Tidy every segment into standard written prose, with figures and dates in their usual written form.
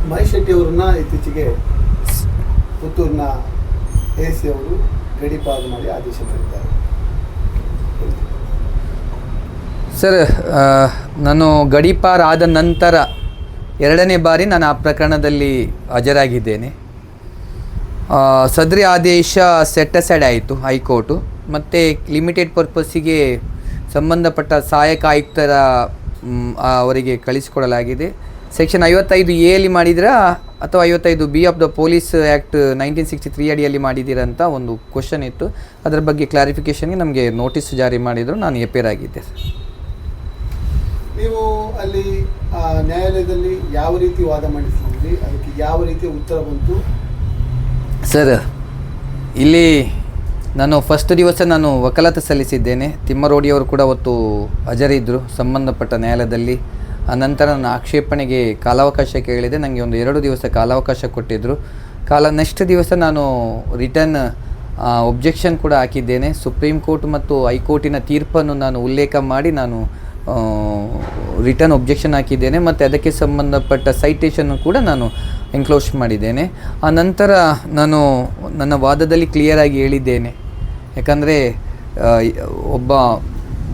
ಮಹೇಶ್ ಶೆಟ್ಟಿ ಅವರನ್ನ ಇತ್ತೀಚೆಗೆ ಪುತ್ತೂರಿನ AC ಅವರು ಗಡೀಪಾರು ಮಾಡಿ ಆದೇಶ ಮಾಡಿದ್ದಾರೆ. ಸರ್, ನಾನು ಗಡೀಪಾರು ಆದ ನಂತರ 2ನೇ ಬಾರಿ ನಾನು ಆ ಪ್ರಕರಣದಲ್ಲಿ ಹಾಜರಾಗಿದ್ದೇನೆ. ಸದರಿ ಆದೇಶ ಸೆಟ್ ಅಸೈಡ್ ಆಯಿತು ಹೈಕೋರ್ಟು, ಮತ್ತು ಲಿಮಿಟೆಡ್ ಪರ್ಪಸ್ಸಿಗೆ ಸಂಬಂಧಪಟ್ಟ ಸಹಾಯಕ ಆಯುಕ್ತರ ಅವರಿಗೆ ಕಳಿಸಿಕೊಡಲಾಗಿದೆ. ಸೆಕ್ಷನ್ 55A ಮಾಡಿದಿರಾ ಅಥವಾ 55B of the police act 1963 ಅಡಿಯಲ್ಲಿ ಮಾಡಿದ್ದೀರಾ ಅಂತ ಒಂದು ಕ್ವಶನ್ ಇತ್ತು. ಅದರ ಬಗ್ಗೆ ಕ್ಲಾರಿಫಿಕೇಷನ್ಗೆ ನಮಗೆ ನೋಟಿಸ್ ಜಾರಿ ಮಾಡಿದರು. ನಾನು ಎಪೇರ್ ಆಗಿದ್ದೆ. ನೀವು ಅಲ್ಲಿ ನ್ಯಾಯಾಲಯದಲ್ಲಿ ಯಾವ ರೀತಿ ವಾದ ಮಂಡಿಸಿದ್ರಿ, ಅದಕ್ಕೆ ಯಾವ ರೀತಿ ಉತ್ತರ ಬಂತು? ಸರ್, ಇಲ್ಲಿ ನಾನು ಫಸ್ಟ್ ದಿವಸ ನಾನು ವಕಾಲತ್ತು ಸಲ್ಲಿಸಿದ್ದೇನೆ. ತಿಮ್ಮರೋಡಿಯವರು ಕೂಡ ಅವತ್ತು ಹಾಜರಿದ್ದರು ಸಂಬಂಧಪಟ್ಟ ನ್ಯಾಯಾಲಯದಲ್ಲಿ. ಆನಂತರ ನಾನು ಆಕ್ಷೇಪಣೆಗೆ ಕಾಲಾವಕಾಶ ಕೇಳಿದೆ. ನನಗೆ ಒಂದು 2 ದಿವಸ ಕಾಲಾವಕಾಶ ಕೊಟ್ಟಿದ್ದರು. ನೆಕ್ಸ್ಟ್ ದಿವಸ ನಾನು ರಿಟರ್ನ್ ಒಬ್ಜೆಕ್ಷನ್ ಕೂಡ ಹಾಕಿದ್ದೇನೆ. ಸುಪ್ರೀಂ ಕೋರ್ಟ್ ಮತ್ತು ಹೈಕೋರ್ಟಿನ ತೀರ್ಪನ್ನು ನಾನು ಉಲ್ಲೇಖ ಮಾಡಿ ನಾನು ರಿಟರ್ನ್ ಒಬ್ಜೆಕ್ಷನ್ ಹಾಕಿದ್ದೇನೆ, ಮತ್ತು ಅದಕ್ಕೆ ಸಂಬಂಧಪಟ್ಟ ಸೈಟೇಷನ್ನು ಕೂಡ ನಾನು ಎನ್ಕ್ಲೋಸ್ ಮಾಡಿದ್ದೇನೆ. ಆ ನಂತರ ನಾನು ನನ್ನ ವಾದದಲ್ಲಿ ಕ್ಲಿಯರಾಗಿ ಹೇಳಿದ್ದೇನೆ. ಯಾಕಂದರೆ ಒಬ್ಬ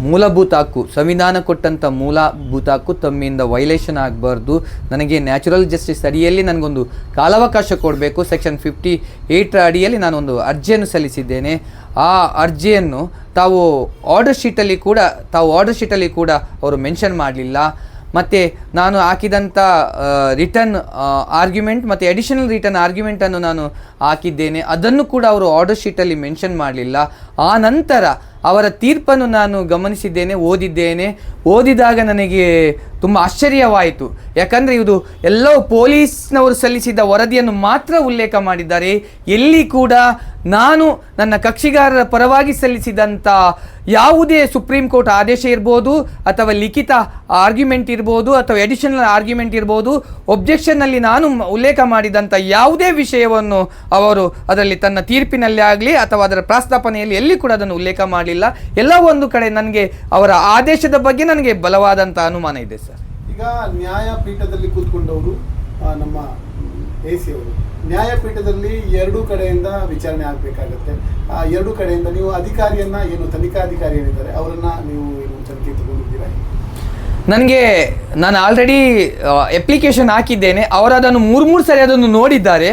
ಮೂಲಭೂತ ಹಕ್ಕು, ಸಂವಿಧಾನ ಕೊಟ್ಟಂಥ ಮೂಲಭೂತ ಹಕ್ಕು ತಮ್ಮಿಂದ ವೈಲೇಷನ್ ಆಗಬಾರ್ದು. ನನಗೆ ನ್ಯಾಚುರಲ್ ಜಸ್ಟಿಸ್ ಅಡಿಯಲ್ಲಿ ನನಗೊಂದು ಕಾಲಾವಕಾಶ ಕೊಡಬೇಕು. ಸೆಕ್ಷನ್ 58 ಅಡಿಯಲ್ಲಿ ನಾನೊಂದು ಅರ್ಜಿಯನ್ನು ಸಲ್ಲಿಸಿದ್ದೇನೆ. ಆ ಅರ್ಜಿಯನ್ನು ತಾವು ಆರ್ಡರ್ ಶೀಟಲ್ಲಿ ಕೂಡ ಅವರು ಮೆನ್ಷನ್ ಮಾಡಲಿಲ್ಲ. ಮತ್ತು ನಾನು ಹಾಕಿದಂಥ ರಿಟರ್ನ್ ಆರ್ಗ್ಯುಮೆಂಟ್ ಮತ್ತು ಅಡಿಷನಲ್ ರಿಟರ್ನ್ ಆರ್ಗ್ಯುಮೆಂಟನ್ನು ನಾನು ಹಾಕಿದ್ದೇನೆ. ಅದನ್ನು ಕೂಡ ಅವರು ಆರ್ಡರ್ ಶೀಟಲ್ಲಿ ಮೆನ್ಷನ್ ಮಾಡಲಿಲ್ಲ. ಆ ನಂತರ ಅವರ ತೀರ್ಪನ್ನು ನಾನು ಗಮನಿಸಿದ್ದೇನೆ, ಓದಿದಾಗ ನನಗೆ ತುಂಬ ಆಶ್ಚರ್ಯವಾಯಿತು. ಯಾಕಂದರೆ ಇದು ಎಲ್ಲೋ ಪೊಲೀಸ್ನವರು ಸಲ್ಲಿಸಿದ ವರದಿಯನ್ನು ಮಾತ್ರ ಉಲ್ಲೇಖ ಮಾಡಿದ್ದಾರೆ. ಎಲ್ಲಿ ಕೂಡ ನಾನು ನನ್ನ ಕಕ್ಷಿಗಾರರ ಪರವಾಗಿ ಸಲ್ಲಿಸಿದಂಥ ಯಾವುದೇ ಸುಪ್ರೀಂ ಕೋರ್ಟ್ ಆದೇಶ ಇರ್ಬೋದು, ಅಥವಾ ಲಿಖಿತ ಆರ್ಗ್ಯುಮೆಂಟ್ ಇರ್ಬೋದು, ಅಥವಾ ಎಡಿಷನಲ್ ಆರ್ಗ್ಯುಮೆಂಟ್ ಇರ್ಬೋದು, ಒಬ್ಜೆಕ್ಷನ್ನಲ್ಲಿ ನಾನು ಉಲ್ಲೇಖ ಮಾಡಿದಂಥ ಯಾವುದೇ ವಿಷಯವನ್ನು ಅವರು ಅದರಲ್ಲಿ ತನ್ನ ತೀರ್ಪಿನಲ್ಲಿ ಆಗಲಿ ಅಥವಾ ಅದರ ಪ್ರಸ್ತಾಪನೆಯಲ್ಲಿ ಎಲ್ಲಿ ಕೂಡ ಅದನ್ನು ಉಲ್ಲೇಖ ಮಾಡಲಿಲ್ಲ. ಎಲ್ಲ ಒಂದು ಕಡೆ ನನಗೆ ಅವರ ಆದೇಶದ ಬಗ್ಗೆ ನನಗೆ ಬಲವಾದಂಥ ಅನುಮಾನ ಇದೆ ಸರ್. ಈಗ ನ್ಯಾಯಪೀಠದಲ್ಲಿ ಕೂತ್ಕೊಂಡವರು ನಮ್ಮ AC ಅವರು ನ್ಯಾಯಪೀಠದಲ್ಲಿ 2 ಕಡೆಯಿಂದ ವಿಚಾರಣೆ ಆಗಬೇಕಾಗತ್ತೆ. ಆ 2 ಕಡೆಯಿಂದ ನೀವು ಅಧಿಕಾರಿಯನ್ನ ತನಿಖಾಧಿಕಾರಿ ಏನಿದ್ದಾರೆ ಅವರನ್ನ ನೀವು ತನಿಖೆ ತಗೊಂಡಿದ್ದೀರಾ? ನಾನು ಆಲ್ರೆಡಿ ಅಪ್ಲಿಕೇಶನ್ ಹಾಕಿದ್ದೇನೆ. ಅವರು ಅದನ್ನು 3 ಸರಿ ಅದನ್ನು ನೋಡಿದ್ದಾರೆ.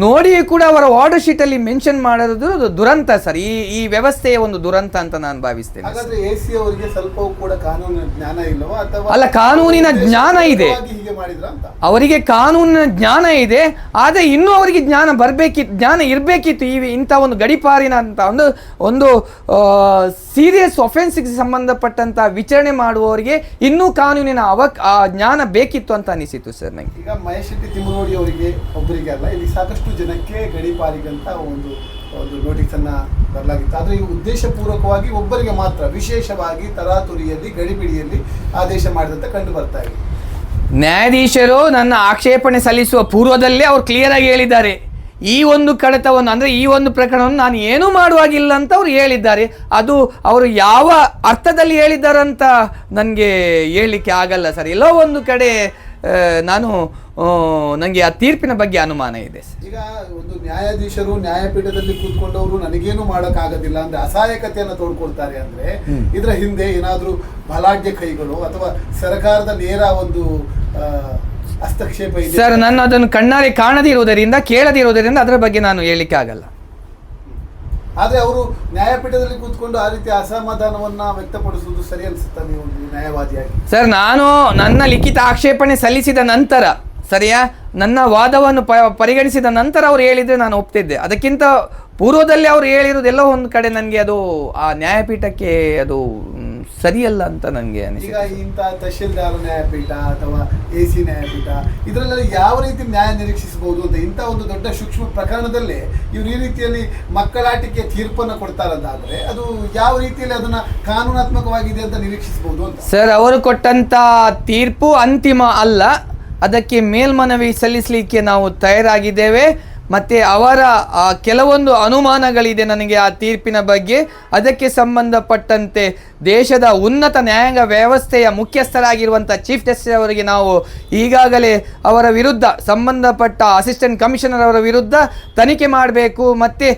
ನೋಡಿಯೂ ಕೂಡ ಅವರ ಆರ್ಡರ್ ಶೀಟಲ್ಲಿ ಮೆನ್ಷನ್ ಮಾಡೋದು ದುರಂತ ಸರ್. ಈ ವ್ಯವಸ್ಥೆಯ ಒಂದು ದುರಂತ ಅಂತ ನಾನು ಭಾವಿಸ್ತೇನೆ. ಹಾಗಾದ್ರೆ AC ಅವರಿಗೆ ಸ್ವಲ್ಪವೂ ಕೂಡ ಕಾನೂನಿನ ಜ್ಞಾನ ಇಲ್ಲವಾ? ಅಥವಾ ಅಲ್ಲ, ಕಾನೂನಿನ ಜ್ಞಾನ ಇದೆ, ಅವರಿಗೆ ಕಾನೂನಿನ ಜ್ಞಾನ ಇದೆ. ಆದರೆ ಇನ್ನೂ ಅವರಿಗೆ ಜ್ಞಾನ ಇರಬೇಕಿತ್ತು. ಇಂಥ ಒಂದು ಗಡೀಪಾರಿನ ಅಂತ ಒಂದು ಸೀರಿಯಸ್ ಒಫೆನ್ಸ್ಗೆ ಸಂಬಂಧಪಟ್ಟಂತ ವಿಚಾರಣೆ ಮಾಡುವವರಿಗೆ ಇನ್ನೂ ಕಾನೂನಿನ ಜ್ಞಾನ ಬೇಕಿತ್ತು ಅಂತ ಅನಿಸಿತು ಸರ್ ನನಗೆ. ಈಗ ಮಹೇಶ್ ಶೆಟ್ಟಿ ತಿಮ್ಮರೋಡಿ ಅವರಿಗೆ ಒಬ್ಬರಿಗೆ ಅಲ್ಲ, ಇಲ್ಲಿ ಸಾಕಷ್ಟು ಜನಕ್ಕೆ ಗಡೀಪಾರಿಗಂತ ಒಂದು ನೋಟಿಸ್ ಅನ್ನ ಬರಲಾಗಿತ್ತು. ಆದರೆ ಈ ಉದ್ದೇಶಪೂರ್ವಕವಾಗಿ ಒಬ್ಬರಿಗೆ ಮಾತ್ರ ವಿಶೇಷವಾಗಿ ತರಾತುರಿಯಲ್ಲಿ ಗಡಿಬಿಡಿಯಲ್ಲಿ ಆದೇಶ ಮಾಡಿದಂತ ಕಂಡು ಬರ್ತಾ ಇದೆ. ನ್ಯಾಯಾಧೀಶರು ನನ್ನ ಆಕ್ಷೇಪಣೆ ಸಲ್ಲಿಸುವ ಪೂರ್ವದಲ್ಲೇ ಅವರು ಕ್ಲಿಯರ್ ಆಗಿ ಹೇಳಿದ್ದಾರೆ, ಈ ಒಂದು ಕಡತವನ್ನು ಅಂದರೆ ಈ ಒಂದು ಪ್ರಕರಣವನ್ನು ನಾನು ಏನೂ ಮಾಡುವಾಗಿಲ್ಲ ಅಂತ ಅವರು ಹೇಳಿದ್ದಾರೆ. ಅದು ಅವರು ಯಾವ ಅರ್ಥದಲ್ಲಿ ಹೇಳಿದ್ದಾರಂತ ನನಗೆ ಹೇಳಲಿಕ್ಕೆ ಆಗಲ್ಲ ಸರ್. ಎಲ್ಲೋ ಒಂದು ಕಡೆ ನನಗೆ ಆ ತೀರ್ಪಿನ ಬಗ್ಗೆ ಅನುಮಾನ ಇದೆ. ಈಗ ಒಂದು ನ್ಯಾಯಾಧೀಶರು ನ್ಯಾಯಪೀಠದಲ್ಲಿ ಕೂತ್ಕೊಂಡವರು ನನಗೇನು ಮಾಡೋಕ್ಕಾಗೋದಿಲ್ಲ ಅಂದ್ರೆ ಅಸಹಾಯಕತೆಯನ್ನು ತೋಡ್ಕೊಳ್ತಾರೆ ಅಂದ್ರೆ ಇದರ ಹಿಂದೆ ಏನಾದರೂ ಬಲಾಢ್ಯ ಕೈಗಳು ಅಥವಾ ಸರ್ಕಾರದ ನೇರ ಒಂದು ಹಸ್ತಕ್ಷೇಪ ಇದೆ ಸರ್? ನಾನು ಅದನ್ನು ಕಣ್ಣಾರೆ ಕಾಣದಿರುವುದರಿಂದ ಕೇಳದಿರುವುದರಿಂದ ಅದರ ಬಗ್ಗೆ ನಾನು ಹೇಳಲಿಕ್ಕೆ ಆಗಲ್ಲ. ಆದ್ರೆ ಅವರು ನ್ಯಾಯಪೀಠದಲ್ಲಿ ಕೂತ್ಕೊಂಡು ಆ ರೀತಿ ಅಸಮಾಧಾನವನ್ನ ವ್ಯಕ್ತಪಡಿಸುವುದು ಸರಿ ಅನ್ಸುತ್ತಾ ನೀವು ನ್ಯಾಯವಾದಿಯಾಗಿ? ಸರ್, ನಾನು ನನ್ನ ಲಿಖಿತ ಆಕ್ಷೇಪಣೆ ಸಲ್ಲಿಸಿದ ನಂತರ ನನ್ನ ವಾದವನ್ನು ಪರಿಗಣಿಸಿದ ನಂತರ ಅವ್ರು ಹೇಳಿದ್ರೆ ನಾನು ಒಪ್ತಿದ್ದೆ. ಅದಕ್ಕಿಂತ ಪೂರ್ವದಲ್ಲಿ ಅವ್ರು ಹೇಳಿರೋದೆಲ್ಲ ಒಂದು ಕಡೆ ನನಗೆ ಅದು ಆ ನ್ಯಾಯಪೀಠಕ್ಕೆ ಅದು ಸರಿಯಲ್ಲ ಅಂತ ನನಗೆ ಅನಿಸಿದೆ. ಈಗ ಇಂಥ ತಹಶೀಲ್ದಾರ್ ನ್ಯಾಯಪೀಠ ಅಥವಾ AC ನ್ಯಾಯಪೀಠ ಇದರಲ್ಲಿ ಯಾವ ರೀತಿ ನ್ಯಾಯ ನಿರೀಕ್ಷಿಸಬಹುದು ಅಂತ ಇಂಥ ಒಂದು ದೊಡ್ಡ ಸೂಕ್ಷ್ಮ ಪ್ರಕರಣದಲ್ಲಿ ಇವರು ಈ ರೀತಿಯಲ್ಲಿ ಮಕ್ಕಳಾಟಿಕೆ ತೀರ್ಪನ್ನು ಕೊಡ್ತಾರಂತಾದ್ರೆ ಅದು ಯಾವ ರೀತಿಯಲ್ಲಿ ಅದನ್ನ ಕಾನೂನಾತ್ಮಕವಾಗಿದೆ ಅಂತ ನಿರೀಕ್ಷಿಸಬಹುದು ಅಂತ? ಸರ್, ಅವರು ಕೊಟ್ಟಂತ ತೀರ್ಪು ಅಂತಿಮ ಅಲ್ಲ. ಅದಕ್ಕೆ ಮೇಲ್ಮನವಿ ಸಲ್ಲಿಸಲಿಕ್ಕೆ ನಾವು ತಯಾರಾಗಿದ್ದೇವೆ. ಮತ್ತು ಅವರ ಕೆಲವೊಂದು ಅನುಮಾನಗಳಿದೆ ನನಗೆ ಆ ತೀರ್ಪಿನ ಬಗ್ಗೆ. ಅದಕ್ಕೆ ಸಂಬಂಧಪಟ್ಟಂತೆ ದೇಶದ ಉನ್ನತ ನ್ಯಾಯಾಂಗ ವ್ಯವಸ್ಥೆಯ ಮುಖ್ಯಸ್ಥರಾಗಿರುವಂಥ ಚೀಫ್ ಜಸ್ಟಿಸ್ ಅವರಿಗೆ ನಾವು ಈಗಾಗಲೇ ಅವರ ವಿರುದ್ಧ ಸಂಬಂಧಪಟ್ಟ ಅಸಿಸ್ಟೆಂಟ್ ಕಮಿಷನರ್ ಅವರ ವಿರುದ್ಧ ತನಿಖೆ ಮಾಡಬೇಕು, ಮತ್ತು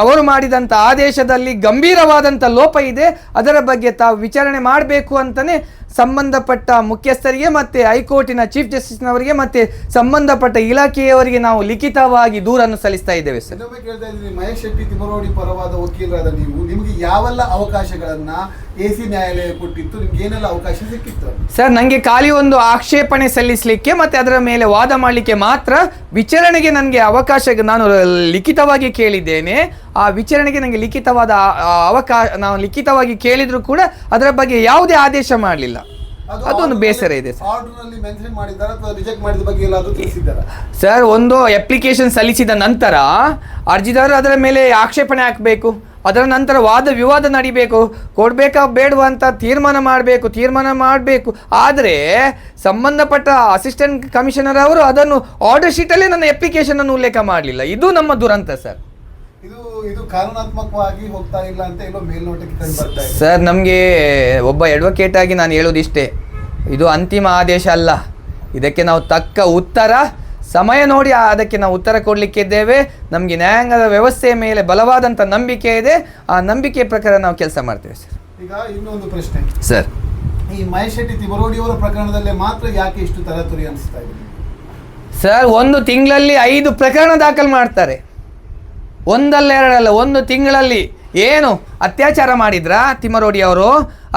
ಅವರು ಮಾಡಿದಂಥ ಆದೇಶದಲ್ಲಿ ಗಂಭೀರವಾದಂಥ ಲೋಪ ಇದೆ, ಅದರ ಬಗ್ಗೆ ತಾವು ವಿಚಾರಣೆ ಮಾಡಬೇಕು ಅಂತಲೇ ಸಂಬಂಧಪಟ್ಟ ಮುಖ್ಯಸ್ಥರಿಗೆ ಮತ್ತು ಹೈಕೋರ್ಟಿನ ಚೀಫ್ ಜಸ್ಟಿಸ್ನವರಿಗೆ ಮತ್ತು ಸಂಬಂಧಪಟ್ಟ ಇಲಾಖೆಯವರಿಗೆ ನಾವು ಲಿಖಿತವಾಗಿ ದೂರನ್ನು ಸಲ್ಲಿಸ್ತಾ ಇದ್ದೇವೆ ಸರ್. ಇನ್ನೊಮ್ಮೆ ಕೇಳ್ತಾ ಇದ್ದೀನಿ, ಮಹೇಶ್ ಶೆಟ್ಟಿ ತಿಮ್ಮರೋಡಿ ಪರವಾದ ವಕೀಲರಾದ ನಿಮಗೆ ಯಾವೆಲ್ಲ ಅವಕಾಶಗಳನ್ನ AC ನ್ಯಾಯಾಲಯ ಕೊಟ್ಟಿತ್ತು? ನಿಮ್ಗೆ ಏನೆಲ್ಲ ಅವಕಾಶ ಸಿಕ್ಕಿತ್ತು? ಸರ್, ನನಗೆ ಖಾಲಿ ಒಂದು ಆಕ್ಷೇಪಣೆ ಸಲ್ಲಿಸಲಿಕ್ಕೆ ಮತ್ತು ಅದರ ಮೇಲೆ ವಾದ ಮಾಡಲಿಕ್ಕೆ ಮಾತ್ರ ವಿಚಾರಣೆಗೆ ನನಗೆ ಅವಕಾಶ ನಾನು ಲಿಖಿತವಾಗಿ ಕೇಳಿದ್ದೇನೆ. ಆ ವಿಚಾರಣೆಗೆ ನನಗೆ ಲಿಖಿತವಾದ ನಾವು ಲಿಖಿತವಾಗಿ ಕೇಳಿದ್ರು ಕೂಡ ಅದರ ಬಗ್ಗೆ ಯಾವುದೇ ಆದೇಶ ಮಾಡಲಿಲ್ಲ. ಅದೊಂದು ಬೇಸರ ಇದೆ ಸರ್. ಒಂದು ಅಪ್ಲಿಕೇಶನ್ ಸಲ್ಲಿಸಿದ ನಂತರ ಅರ್ಜಿದಾರರು ಅದರ ಮೇಲೆ ಆಕ್ಷೇಪಣೆ ಹಾಕಬೇಕು, ಅದರ ನಂತರ ವಾದ ವಿವಾದ ನಡಿಬೇಕು, ಕೊಡಬೇಕಾ ಬೇಡವಾ ಅಂತ ತೀರ್ಮಾನ ಮಾಡಬೇಕು. ಆದರೆ ಸಂಬಂಧಪಟ್ಟ ಅಸಿಸ್ಟೆಂಟ್ ಕಮಿಷನರ್ ಅವರು ಅದನ್ನು ಆರ್ಡರ್ ಶೀಟಲ್ಲೇ ನನ್ನ ಅಪ್ಲಿಕೇಶನ್ ಅನ್ನು ಉಲ್ಲೇಖ ಮಾಡಲಿಲ್ಲ. ಇದು ನಮ್ಮ ದುರಂತ ಸರ್. ಇದು ಕಾನೂನಾತ್ಮಕವಾಗಿ ಹೋಗ್ತಾ ಇಲ್ಲ ಅಂತ ಎಲ್ಲೋ ಮೇಲ್ನೋಟಕ್ಕೆ ಕಂಡು ಬರ್ತಾ ಇದೆ ಸರ್. ನಮಗೆ ಒಬ್ಬ ಅಡ್ವೊಕೇಟ್ ಆಗಿ ನಾನು ಹೇಳೋದಿಷ್ಟೇ, ಇದು ಅಂತಿಮ ಆದೇಶ ಅಲ್ಲ. ಇದಕ್ಕೆ ನಾವು ತಕ್ಕ ಉತ್ತರ ಸಮಯ ನೋಡಿ ಅದಕ್ಕೆ ನಾವು ಉತ್ತರ ಕೊಡಲಿಕ್ಕಿದ್ದೇವೆ. ನಮಗೆ ನ್ಯಾಯಾಂಗದ ವ್ಯವಸ್ಥೆಯ ಮೇಲೆ ಬಲವಾದಂಥ ನಂಬಿಕೆ ಇದೆ. ಆ ನಂಬಿಕೆ ಪ್ರಕಾರ ನಾವು ಕೆಲಸ ಮಾಡ್ತೇವೆ ಸರ್. ಈಗ ಇನ್ನೊಂದು ಪ್ರಶ್ನೆ ಸರ್, ಈ ಮಹೇಶ್ ಶೆಟ್ಟಿ ತಿಮ್ಮರೋಡಿ ಅವರ ಪ್ರಕರಣದಲ್ಲೇ ಮಾತ್ರ ಯಾಕೆ ಇಷ್ಟು ತರಾತುರಿ ಅನಿಸ್ತಾ ಇದೆ ಸರ್? ಒಂದು ತಿಂಗಳಲ್ಲಿ 5 ಪ್ರಕರಣ ದಾಖಲು ಮಾಡ್ತಾರೆ. ಒಂದಲ್ಲ ಎರಡಲ್ಲ, ಒಂದು ತಿಂಗಳಲ್ಲಿ ಏನು ಅತ್ಯಾಚಾರ ಮಾಡಿದ್ರಾ ತಿಮ್ಮರೋಡಿ ಅವರು,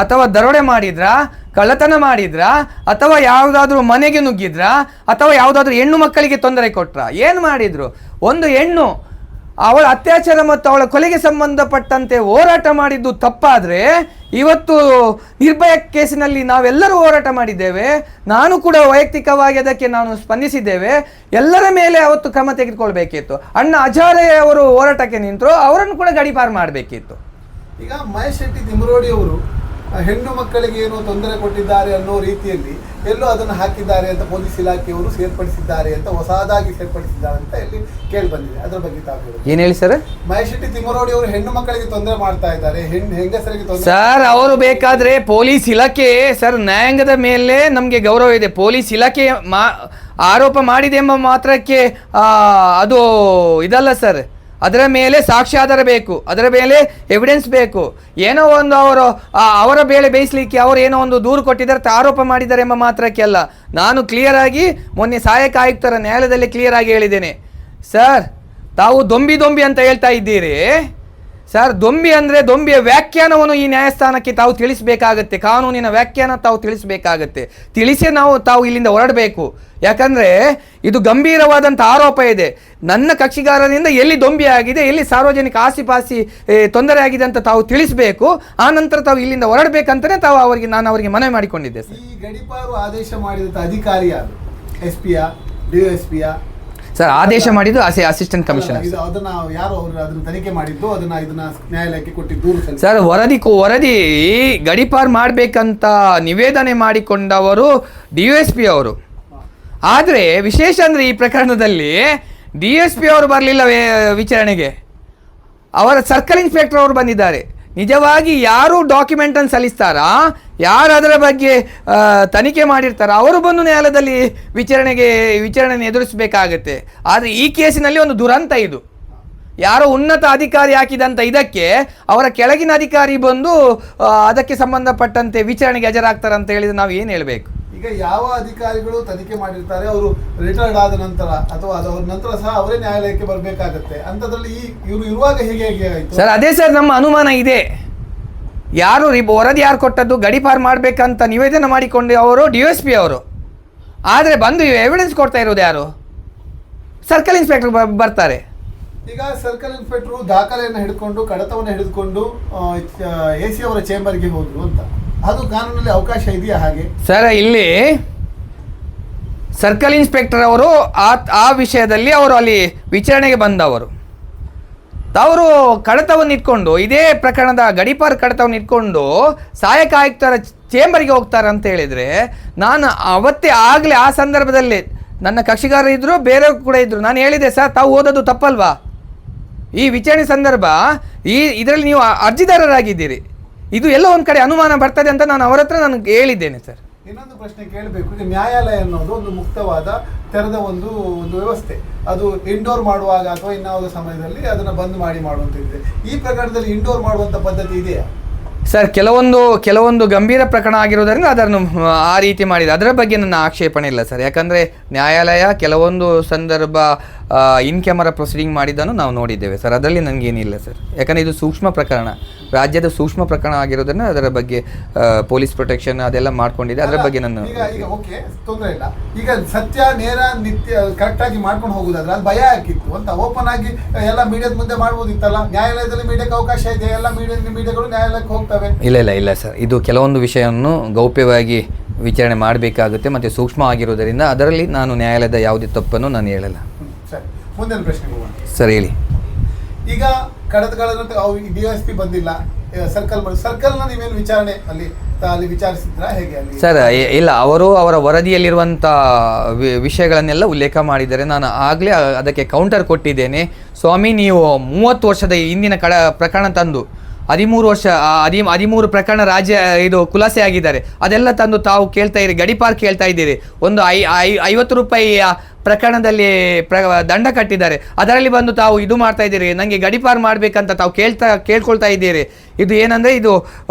ಅಥವಾ ದರೋಡೆ ಮಾಡಿದ್ರಾ, ಕಳ್ಳತನ ಮಾಡಿದ್ರಾ, ಅಥವಾ ಯಾವುದಾದ್ರೂ ಮನೆಗೆ ನುಗ್ಗಿದ್ರಾ, ಅಥವಾ ಯಾವುದಾದ್ರೂ ಹೆಣ್ಣು ಮಕ್ಕಳಿಗೆ ತೊಂದರೆ ಕೊಟ್ರಾ, ಏನು ಮಾಡಿದ್ರು? ಒಂದು ಹೆಣ್ಣು ಅವಳ ಅತ್ಯಾಚಾರ ಮತ್ತು ಅವಳ ಕೊಲೆಗೆ ಸಂಬಂಧಪಟ್ಟಂತೆ ಹೋರಾಟ ಮಾಡಿದ್ದು ತಪ್ಪಾದರೆ, ಇವತ್ತು ನಿರ್ಭಯ ಕೇಸಿನಲ್ಲಿ ನಾವೆಲ್ಲರೂ ಹೋರಾಟ ಮಾಡಿದ್ದೇವೆ. ನಾನು ಕೂಡ ವೈಯಕ್ತಿಕವಾಗಿ ಅದಕ್ಕೆ ನಾನು ಸ್ಪಂದಿಸಿದ್ದೇವೆ. ಎಲ್ಲರ ಮೇಲೆ ಅವತ್ತು ಕ್ರಮ ತೆಗೆದುಕೊಳ್ಬೇಕಿತ್ತು. ಅಣ್ಣ ಹಜಾರೆ ಅವರು ಹೋರಾಟಕ್ಕೆ ನಿಂತರು, ಅವರನ್ನು ಕೂಡ ಗಡೀಪಾರು ಮಾಡಬೇಕಿತ್ತು. ಈಗ ಮಹೇಶ್ ಶೆಟ್ಟಿ ತಿಮ್ಮರೋಡಿ ಅವರು ಹೆಣ್ಣು ಮಕ್ಕಳಿಗೆ ಏನೋ ತೊಂದರೆ ಕೊಟ್ಟಿದ್ದಾರೆ ಅನ್ನೋ ರೀತಿಯಲ್ಲಿ ಎಲ್ಲೋ ಅದನ್ನು ಹಾಕಿದ್ದಾರೆ ಅಂತ ಪೊಲೀಸ್ ಇಲಾಖೆಯವರು ಸೇರ್ಪಡಿಸಿದ್ದಾರೆ ಅಂತ, ಹೊಸದಾಗಿ ಸೇರ್ಪಡಿಸಿದ್ದಾರೆ ಅಂತ ಇಲ್ಲಿ ಕೇಳಿ ಬಂದಿದೆ. ಅದರ ಬಗ್ಗೆ ತಾವು ಏನು ಹೇಳಿ ಸರ್? ಮಹೇಶ್ ಶೆಟ್ಟಿ ತಿಮ್ಮರೋಡಿ ಅವರು ಹೆಣ್ಣು ಮಕ್ಕಳಿಗೆ ತೊಂದರೆ ಮಾಡ್ತಾ ಇದ್ದಾರೆ, ಹೆಂಗಸರಿಗೆ ತೊಂದರೆ. ಸರ್, ಅವರು ಬೇಕಾದ್ರೆ ಪೊಲೀಸ್ ಇಲಾಖೆ ಸರ್, ನ್ಯಾಯಾಂಗದ ಮೇಲೆ ನಮಗೆ ಗೌರವ ಇದೆ. ಪೊಲೀಸ್ ಇಲಾಖೆ ಆರೋಪ ಮಾಡಿದೆ ಎಂಬ ಮಾತ್ರಕ್ಕೆ ಅದು ಇದಲ್ಲ ಸರ್. ಅದರ ಮೇಲೆ ಸಾಕ್ಷ್ಯಾಧಾರ ಬೇಕು, ಅದರ ಮೇಲೆ ಎವಿಡೆನ್ಸ್ ಬೇಕು. ಏನೋ ಒಂದು ಅವರ ಬೇಳೆ ಬೇಯಿಸಲಿಕ್ಕೆ ಅವರು ಏನೋ ಒಂದು ದೂರು ಕೊಟ್ಟಿದ್ದಾರೆ, ಆರೋಪ ಮಾಡಿದ್ದಾರೆ ಎಂಬ ಮಾತ್ರಕ್ಕೆ ಅಲ್ಲ. ನಾನು ಕ್ಲಿಯರ್ ಆಗಿ ಮೊನ್ನೆ ಸಹಾಯಕ ಆಯುಕ್ತರ ನ್ಯಾಯಾಲಯದಲ್ಲಿ ಕ್ಲಿಯರ್ ಆಗಿ ಹೇಳಿದ್ದೇನೆ. ಸರ್, ತಾವು ದೊಂಬಿ ಅಂತ ಹೇಳ್ತಾ ಇದ್ದೀರಿ ಸರ್. ದೊಂಬಿ ಅಂದರೆ ದೊಂಬಿಯ ವ್ಯಾಖ್ಯಾನವನ್ನು ಈ ನ್ಯಾಯಸ್ಥಾನಕ್ಕೆ ತಾವು ತಿಳಿಸಬೇಕಾಗತ್ತೆ, ಕಾನೂನಿನ ವ್ಯಾಖ್ಯಾನ ತಾವು ತಿಳಿಸಬೇಕಾಗತ್ತೆ. ತಿಳಿಸಿ ತಾವು ಇಲ್ಲಿಂದ ಹೊರಡಬೇಕು. ಯಾಕಂದರೆ ಇದು ಗಂಭೀರವಾದಂಥ ಆರೋಪ ಇದೆ. ನನ್ನ ಕಕ್ಷಿಗಾರನಿಂದ ಎಲ್ಲಿ ದೊಂಬಿ ಆಗಿದೆ, ಎಲ್ಲಿ ಸಾರ್ವಜನಿಕ ಆಸ್ತಿಪಾಸ್ತಿ ತೊಂದರೆ ಆಗಿದೆ ಅಂತ ತಾವು ತಿಳಿಸಬೇಕು. ಆ ನಂತರ ತಾವು ಇಲ್ಲಿಂದ ಹೊರಡಬೇಕಂತಲೇ ನಾನು ಅವರಿಗೆ ಮನವಿ ಮಾಡಿಕೊಂಡಿದ್ದೆ ಸರ್. ಈ ಗಡೀಪಾರು ಆದೇಶ ಮಾಡಿದಂಥ ಅಧಿಕಾರಿ ಯಾರು? SP ಯಾ, DSP ಯಾ? ಸರ್, ಆದೇಶ ಮಾಡಿದ್ದು ಅಸಿಸ್ಟೆಂಟ್ ಕಮಿಷನರ್. ಅದನ್ನ ಯಾರು ಅದನ್ನ ತನಿಖೆ ಮಾಡಿದ್ದು, ಇದನ್ನ ನ್ಯಾಯಾಲಯಕ್ಕೆ ಕೊಟ್ಟಿದ್ದು ಸರ್. ವರದಿ ಗಡೀಪಾರು ಮಾಡಬೇಕಂತ ನಿವೇದನೆ ಮಾಡಿಕೊಂಡವರು DSP ಅವರು. ಆದರೆ ವಿಶೇಷ ಅಂದರೆ ಈ ಪ್ರಕರಣದಲ್ಲಿ DSP ಅವರು ಬರಲಿಲ್ಲ ವಿಚಾರಣೆಗೆ, ಅವರ ಸರ್ಕಲ್ ಇನ್ಸ್ಪೆಕ್ಟರ್ ಅವರು ಬಂದಿದ್ದಾರೆ. ನಿಜವಾಗಿ ಯಾರು ಡಾಕ್ಯುಮೆಂಟನ್ನು ಸಲ್ಲಿಸ್ತಾರಾ, ಯಾರು ಅದರ ಬಗ್ಗೆ ತನಿಖೆ ಮಾಡಿರ್ತಾರ, ಅವರು ಬಂದು ನ್ಯಾಯಾಲಯದಲ್ಲಿ ವಿಚಾರಣೆ ಎದುರಿಸಬೇಕಾಗತ್ತೆ. ಆದರೆ ಈ ಕೇಸಿನಲ್ಲಿ ಒಂದು ದುರಂತ ಇದು. ಯಾರೋ ಉನ್ನತ ಅಧಿಕಾರಿ ಹಾಕಿದಂಥ ಇದಕ್ಕೆ ಅವರ ಕೆಳಗಿನ ಅಧಿಕಾರಿ ಬಂದು ಅದಕ್ಕೆ ಸಂಬಂಧಪಟ್ಟಂತೆ ವಿಚಾರಣೆಗೆ ಹಾಜರಾಗ್ತಾರೆ ಅಂತ ಹೇಳಿದ್ರೆ ನಾವು ಏನು ಹೇಳಬೇಕು? ಈಗ ಯಾವ ಅಧಿಕಾರಿಗಳು ತನಿಖೆ ಮಾಡಿರ್ತಾರೆ, ಅವರು ರಿಟೈರ್ಡ್ ಆದ ನಂತರ ಅಥವಾ ಅದರ ನಂತರ ಸಹ ಅವರೇ ನ್ಯಾಯಾಲಯಕ್ಕೆ ಬರಬೇಕಾಗತ್ತೆ. ಅಂಥದ್ರಲ್ಲಿ ಇವರು ಇರುವಾಗ ಹೇಗೆ ಆಯಿತು ಸರ್? ಅದೇ ಸರ್ ನಮ್ಮ ಅನುಮಾನ ಇದೆ. ವರದಿ ಯಾರು ಕೊಟ್ಟದ್ದು, ಗಡೀಪಾರು ಮಾಡಬೇಕಂತ ನಿವೇದನೆ ಮಾಡಿಕೊಂಡು ಅವರು DSP ಅವರು. ಆದರೆ ಬಂದು ಎವಿಡೆನ್ಸ್ ಕೊಡ್ತಾ ಇರೋದು ಯಾರು? ಸರ್ಕಲ್ ಇನ್ಸ್ಪೆಕ್ಟರ್ ಬರ್ತಾರೆ. ಈಗ ಸರ್ಕಲ್ ಇನ್ಸ್ಪೆಕ್ಟರ್ ದಾಖಲೆಯನ್ನು ಹಿಡ್ಕೊಂಡು, ಕಡತವನ್ನು ಹಿಡಿದುಕೊಂಡು AC ಅವರ ಚೇಂಬರ್ಗೆ ಹೋದ್ರು ಅಂತ, ಅದು ಕಾನೂನಲ್ಲಿ ಅವಕಾಶ ಇದೆಯಾ ಹಾಗೆ? ಸರ್, ಇಲ್ಲಿ ಸರ್ಕಲ್ ಇನ್ಸ್ಪೆಕ್ಟರ್ ಅವರು ಆ ವಿಷಯದಲ್ಲಿ ಅವರು ಅಲ್ಲಿ ವಿಚಾರಣೆಗೆ ಬಂದವರು. ಅವರು ಕಡತವನ್ನು ಇಟ್ಕೊಂಡು, ಇದೇ ಪ್ರಕರಣದ ಗಡೀಪಾರು ಕಡತವನ್ನು ಇಟ್ಕೊಂಡು ಸಹಾಯಕ ಆಯುಕ್ತರ ಚೇಂಬರ್ಗೆ ಹೋಗ್ತಾರೆ ಅಂತ ಹೇಳಿದರೆ, ನಾನು ಆಗಲೇ ಆ ಸಂದರ್ಭದಲ್ಲಿ ನನ್ನ ಕಕ್ಷಿಗಾರ ಇದ್ದರು, ಬೇರೆಯವರು ಕೂಡ ಇದ್ದರು. ನಾನು ಹೇಳಿದೆ ಸರ್, ತಾವು ಓದೋದು ತಪ್ಪಲ್ವಾ? ಈ ವಿಚಾರಣೆ ಸಂದರ್ಭ ಇದರಲ್ಲಿ ನೀವು ಅರ್ಜಿದಾರರಾಗಿದ್ದೀರಿ, ಇದು ಎಲ್ಲೋ ಒಂದು ಕಡೆ ಅನುಮಾನ ಬರ್ತದೆ ಅಂತ ನಾನು ಅವರ ಹತ್ರ ನನಗೆ ಹೇಳಿದ್ದೇನೆ ಸರ್. ಇನ್ನೊಂದು ಪ್ರಶ್ನೆ ಕೇಳಬೇಕು. ಈಗ ನ್ಯಾಯಾಲಯ ಅನ್ನೋದು ಒಂದು ಮುಕ್ತವಾದ ತೆರೆದ ಒಂದು ವ್ಯವಸ್ಥೆ. ಅದು ಇಂಡೋರ್ ಮಾಡುವಾಗ ಅಥವಾ ಇನ್ನಾವುದೋ ಸಮಯದಲ್ಲಿ ಅದನ್ನು ಬಂದ್ ಮಾಡಿ ಮಾಡುವಂತಿದೆ. ಈ ಪ್ರಕರಣದಲ್ಲಿ ಇಂಡೋರ್ ಮಾಡುವಂಥ ಪದ್ಧತಿ ಇದೆಯಾ ಸರ್? ಕೆಲವೊಂದು ಗಂಭೀರ ಪ್ರಕರಣ ಆಗಿರೋದರಿಂದ ಅದನ್ನು ಆ ರೀತಿ ಮಾಡಿದೆ. ಅದರ ಬಗ್ಗೆ ನನ್ನ ಆಕ್ಷೇಪಣೆ ಇಲ್ಲ ಸರ್. ಯಾಕಂದರೆ ನ್ಯಾಯಾಲಯ ಕೆಲವೊಂದು ಸಂದರ್ಭ ಇನ್ ಕ್ಯಾಮರಾ ಪ್ರೊಸೀಡಿಂಗ್ ಮಾಡಿದ್ದನ್ನು ನಾವು ನೋಡಿದ್ದೇವೆ ಸರ್. ಅದರಲ್ಲಿ ನನಗೇನಿಲ್ಲ ಸರ್. ಯಾಕಂದರೆ ಇದು ಸೂಕ್ಷ್ಮ ಪ್ರಕರಣ, ರಾಜ್ಯದ ಸೂಕ್ಷ್ಮ ಪ್ರಕರಣ ಆಗಿರೋದನ್ನು ಅದರ ಬಗ್ಗೆ ಪೊಲೀಸ್ ಪ್ರೊಟೆಕ್ಷನ್ ಅದೆಲ್ಲ ಮಾಡ್ಕೊಂಡಿದೆ. ಅದರ ಬಗ್ಗೆ ನಾನು ಈಗ ಓಕೆ, ತೊಂದರೆ ಇಲ್ಲ. ಈಗ ಸತ್ಯ ನೇರ ನಿತ್ಯ ಕರೆಕ್ಟಾಗಿ ಮಾಡ್ಕೊಂಡು ಹೋಗುದಾದ್ರೆ ಅದು ಭಯ ಆಗಿತ್ತು ಅಂತ ಓಪನ್ ಆಗಿ ಎಲ್ಲ ಮೀಡಿಯಾದ ಮುಂದೆ ಮಾಡ್ಬೋದಿತ್ತಲ್ಲ. ನ್ಯಾಯಾಲಯದಲ್ಲಿ ಮೀಡಿಯಾಕ್ಕೆ ಅವಕಾಶ ಇದೆ, ಎಲ್ಲ ಮೀಡಿಯಾಗಳು ನ್ಯಾಯಾಲಯಕ್ಕೆ ಹೋಗ್ತವೆ. ಇಲ್ಲ ಸರ್, ಇದು ಕೆಲವೊಂದು ವಿಷಯವನ್ನು ಗೌಪ್ಯವಾಗಿ ವಿಚಾರಣೆ ಮಾಡಬೇಕಾಗುತ್ತೆ ಮತ್ತು ಸೂಕ್ಷ್ಮ ಆಗಿರೋದರಿಂದ ಅದರಲ್ಲಿ ನಾನು ನ್ಯಾಯಾಲಯದ ಯಾವುದೇ ತಪ್ಪನ್ನು ನಾನು ಹೇಳಲ್ಲ. ಸರಿ, ಮುಂದಿನ ಪ್ರಶ್ನೆ ಹೋಗೋಣ ಸರ್. ಹೇಳಿ. ಈಗ ಕಳೆದ DSP ಬಂದಿಲ್ಲ, ಸರ್ಕಲ್ನ ನೀವೇನು ವಿಚಾರಣೆ ಅಲ್ಲಿ ವಿಚಾರಿಸಿದ್ರಾ ಹೇಗೆ ಅಲ್ಲಿ? ಸರ್ ಇಲ್ಲ, ಅವರು ಅವರ ವರದಿಯಲ್ಲಿರುವಂಥ ವಿಷಯಗಳನ್ನೆಲ್ಲ ಉಲ್ಲೇಖ ಮಾಡಿದ್ದಾರೆ. ನಾನು ಆಗಲೇ ಅದಕ್ಕೆ ಕೌಂಟರ್ ಕೊಟ್ಟಿದ್ದೇನೆ. ಸ್ವಾಮಿ, ನೀವು 30 ವರ್ಷದ ಹಿಂದಿನ ಪ್ರಕರಣ ತಂದು 13 ಪ್ರಕರಣ ಇದು ಖುಲಾಸೆ ಆಗಿದ್ದಾರೆ, ಅದೆಲ್ಲ ತಂದು ತಾವು ಕೇಳ್ತಾ ಇರಿ, ಗಡಿಪಾರ್ ಕೇಳ್ತಾ ಇದ್ದೀರಿ. ಒಂದು 50 ರೂಪಾಯಿಯ ಪ್ರಕರಣದಲ್ಲಿ ದಂಡ ಕಟ್ಟಿದ್ದಾರೆ, ಅದರಲ್ಲಿ ಬಂದು ತಾವು ಇದು ಮಾಡ್ತಾ ಇದ್ದೀರಿ, ನನಗೆ ಗಡಿಪಾರ್ ಮಾಡಬೇಕಂತ ತಾವು ಕೇಳ್ಕೊಳ್ತಾ ಇದ್ದೀರಿ. ಇದು ಏನಂದರೆ ಇದು